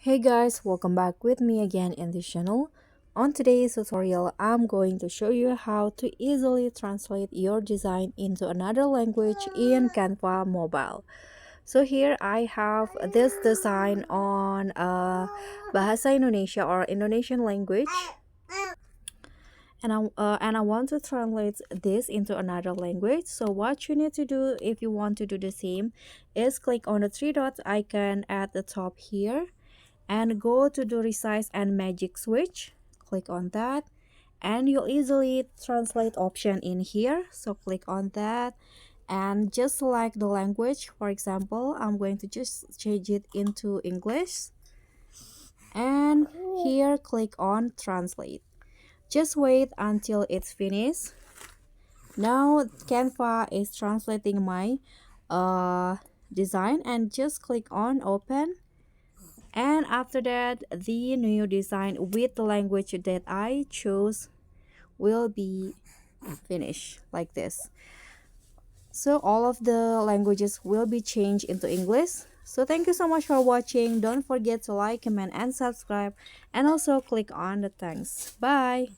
Hey guys, welcome back with me again in this channel. On today's tutorial, I'm going to show you how to easily translate your design into another language in Canva mobile. So here I have this design on Bahasa Indonesia or Indonesian language, and I want to translate this into another language. So what you need to do if you want to do the same is click on the three dots icon at the top here and go to the resize and magic switch. Click on that and you'll easily translate option in here, so click on that and just select the language. For example, I'm going to just change it into English, and here click on translate. Just wait until it's finished. Now Canva is translating my design, and just click on open, and after that the new design with the language that I chose will be finished like this. So all of the languages will be changed into English. So thank you so much for watching. Don't forget to like, comment and subscribe, and also click on the thanks. Bye.